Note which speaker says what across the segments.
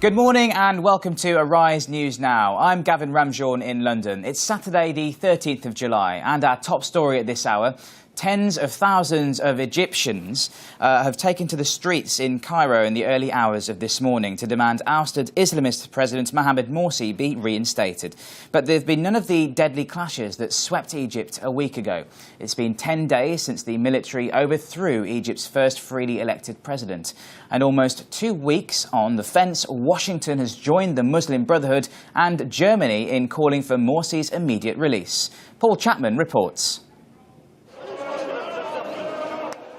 Speaker 1: Good morning and welcome to Arise News Now. I'm Gavin Ramjohn in London. It's Saturday the 13th of July and our top story at this hour. Tens of thousands of Egyptians have taken to the streets in Cairo in the early hours of this morning to demand ousted Islamist President Mohamed Morsi be reinstated. But there have been none of the deadly clashes that swept Egypt a week ago. It's been 10 days since the military overthrew Egypt's first freely elected president. And almost 2 weeks on the fence, Washington has joined the Muslim Brotherhood and Germany in calling for Morsi's immediate release. Paul Chapman reports.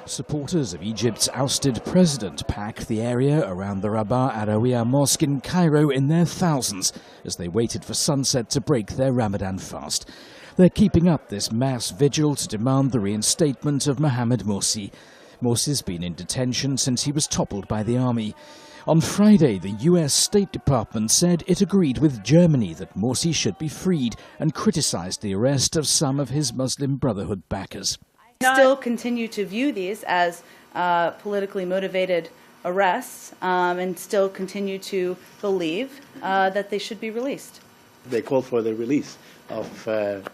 Speaker 2: Supporters of Egypt's ousted president packed the area around the Rabaa Arawiya Mosque in Cairo in their thousands as they waited for sunset to break their Ramadan fast. They're keeping up this mass vigil to demand the reinstatement of Mohamed Morsi. Morsi's been in detention since he was toppled by the army. On Friday, the US State Department said it agreed with Germany that Morsi should be freed and criticized the arrest of some of his Muslim Brotherhood backers.
Speaker 3: Still continue to view these as politically motivated arrests and still continue to believe that they should be released.
Speaker 4: They called for the release of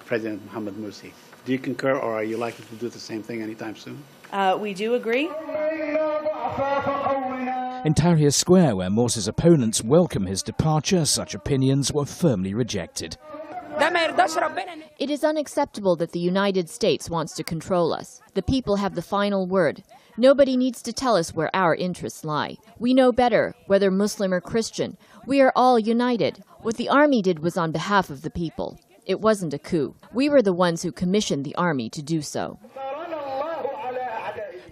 Speaker 4: President Mohamed Morsi. Do you concur, or are you likely to do the same thing anytime soon?
Speaker 3: We do agree.
Speaker 2: In Tahrir Square, where Morsi's opponents welcome his departure, such opinions were firmly rejected.
Speaker 5: It is unacceptable that the United States wants to control us. The people have the final word. Nobody needs to tell us where our interests lie. We know better, whether Muslim or Christian. We are all united. What the army did was on behalf of the people. It wasn't a coup. We were the ones who commissioned the army to do so.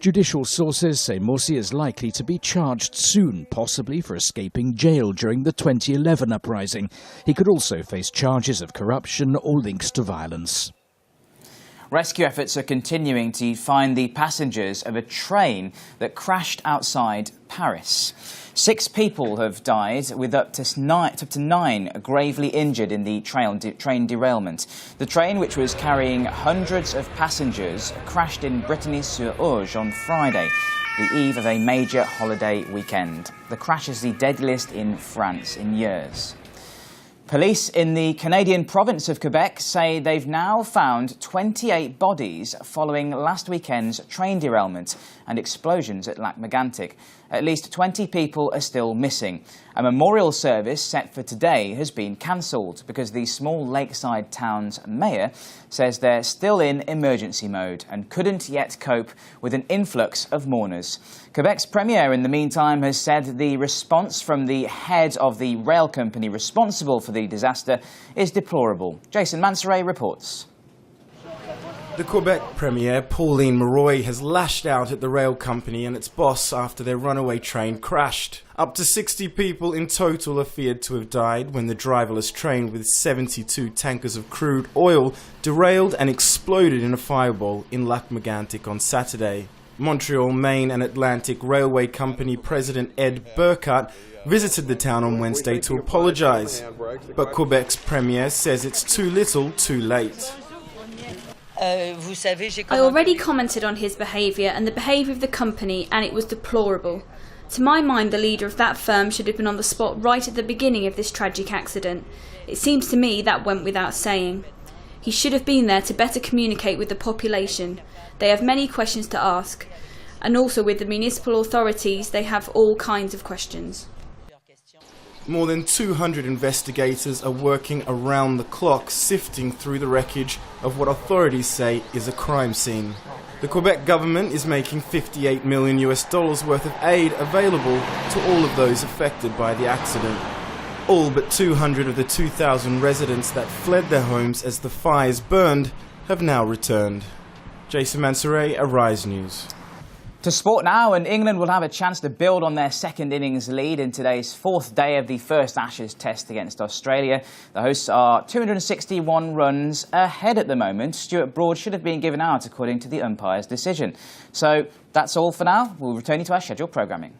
Speaker 2: Judicial sources say Morsi is likely to be charged soon, possibly for escaping jail during the 2011 uprising. He could also face charges of corruption or links to violence.
Speaker 1: Rescue efforts are continuing to find the passengers of a train that crashed outside Paris. 6 people have died, with up to 9 gravely injured in the train derailment. The train, which was carrying hundreds of passengers, crashed in Brittany-sur-Orge on Friday, the eve of a major holiday weekend. The crash is the deadliest in France in years. Police in the Canadian province of Quebec say they've now found 28 bodies following last weekend's train derailment and explosions at Lac-Mégantic. At least 20 people are still missing. A memorial service set for today has been cancelled because the small lakeside town's mayor says they're still in emergency mode and couldn't yet cope with an influx of mourners. Quebec's premier, in the meantime, has said the response from the head of the rail company responsible for the disaster is deplorable. Jason Mansoret reports.
Speaker 6: The Quebec Premier, Pauline Marois, has lashed out at the rail company and its boss after their runaway train crashed. Up to 60 people in total are feared to have died when the driverless train with 72 tankers of crude oil derailed and exploded in a fireball in Lac-Mégantic on Saturday. Montreal, Maine and Atlantic Railway Company President Ed Burkhardt visited the town on Wednesday to apologize. But Quebec's Premier says it's too little, too late.
Speaker 7: I already commented on his behaviour and the behaviour of the company, and it was deplorable. To my mind, the leader of that firm should have been on the spot right at the beginning of this tragic accident. It seems to me that went without saying. He should have been there to better communicate with the population. They have many questions to ask, and also with the municipal authorities they have all kinds of questions.
Speaker 6: More than 200 investigators are working around the clock, sifting through the wreckage of what authorities say is a crime scene. The Quebec government is making $58 million worth of aid available to all of those affected by the accident. All but 200 of the 2,000 residents that fled their homes as the fires burned have now returned. Jason Mansoret, Arise News.
Speaker 1: To sport now, and England will have a chance to build on their second innings lead in today's 4th day of the first Ashes test against Australia. The hosts are 261 runs ahead at the moment. Stuart Broad should have been given out according to the umpire's decision. So that's all for now. We'll return you to our scheduled programming.